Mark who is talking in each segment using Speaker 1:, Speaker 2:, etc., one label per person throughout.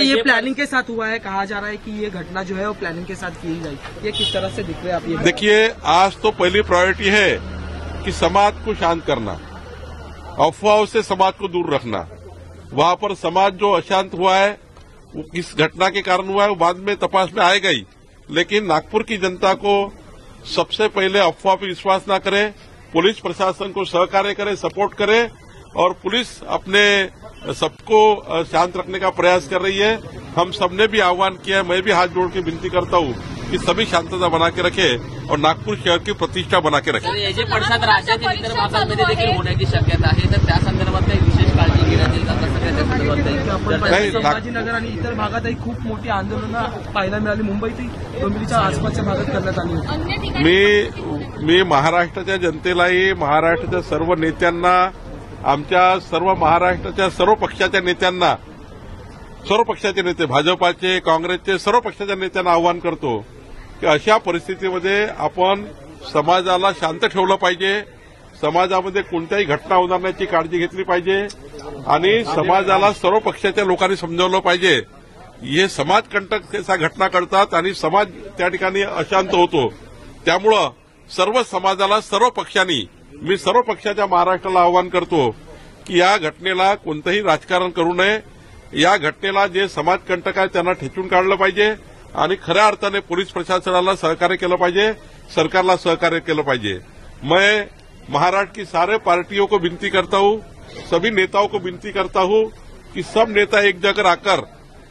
Speaker 1: ये प्लानिंग के साथ हुआ है, कहा जा रहा है कि ये घटना जो है वो प्लानिंग के साथ की जाएगी, ये किस तरह से दिख रहा है आप ये?
Speaker 2: देखिए, आज तो पहली प्रायोरिटी है कि समाज को शांत करना, अफवाहों से समाज को दूर रखना। वहां पर समाज जो अशांत हुआ है वो किस घटना के कारण हुआ है वो बाद में तपास में आएगा ही, लेकिन नागपुर की जनता को सबसे पहले अफवाह पर विश्वास न करे, पुलिस प्रशासन को सहकार्य करे, सपोर्ट करे, और पुलिस अपने सबको शांत रखने का प्रयास कर रही है। हम सबने भी आह्वान किया है, मैं भी हाथ जोड़ के विनती करता हूँ की सभी शांतता बना के रखे और नागपूर शहर की प्रतिष्ठा बना के रखे।
Speaker 3: याचे पडसाद राज्यातील इतर भागांमध्ये देखील होण्याची शक्यता आहे, तर त्या संदर्भात काही विशेष काळजी घेण्यात येईल का?
Speaker 1: संभाजीनगर आणि इतर भागातही खूप मोठी आंदोलनं पाहायला मिळाली, मुंबईतही डोंबिवलीच्या आसपासच्या भागात करण्यात आली होती।
Speaker 2: मी महाराष्ट्राच्या जनतेलाही, महाराष्ट्राच्या सर्व नेत्यांना, आमच्या सर्व महाराष्ट्राच्या सर्व पक्षाच्या नेत्यांना, सर्व पक्षाचे नेते, भाजपाचे, काँग्रेसचे, सर्व पक्षाच्या नेत्यांना आवाहन करतो की अशा परिस्थितीमध्ये आपण समाजाला शांत ठेवलं पाहिजे, समाजामध्ये कोणत्याही घटना होणार नाही याची काळजी घेतली पाहिजे आणि समाजाला सर्व पक्षाच्या लोकांनी समजावलं पाहिजे। हे समाजकंटक अशा घटना घडतात आणि समाज त्या ठिकाणी अशांत होतो, त्यामुळं सर्व समाजाला, सर्व पक्षांनी, मी सर्व पक्षाच्या महाराष्ट्राला आवाहन करतो की या घटनेला कोणतंही राजकारण करू नये, या घटनेला जे समाजकंटक आहे त्यांना ठेचून काढलं पाहिजे आणि खऱ्या अर्थाने पोलीस प्रशासनाला सहकार्य केलं पाहिजे, सरकारला सहकार्य केलं पाहिजे। मैं महाराष्ट्र की सारे पार्टियों को विनती करता हूं, सभी नेताओं को विनती करता हूं कि सब नेता एक जगह आकर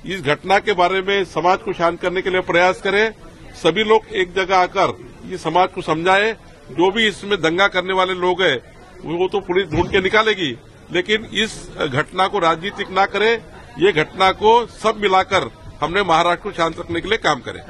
Speaker 2: इस घटना के बारे में समाज को शांत करने के लिए प्रयास करें। सभी लोग एक जगह आकर ये समाज को समझाएं। जो भी इसमें दंगा करने वाले लोग हैं वो तो पुलिस ढूंढ के निकालेगी, लेकिन इस घटना को राजनीतिक ना करें। ये घटना को सब मिलाकर हमने महाराष्ट्र को शांत रखने के लिए काम करें।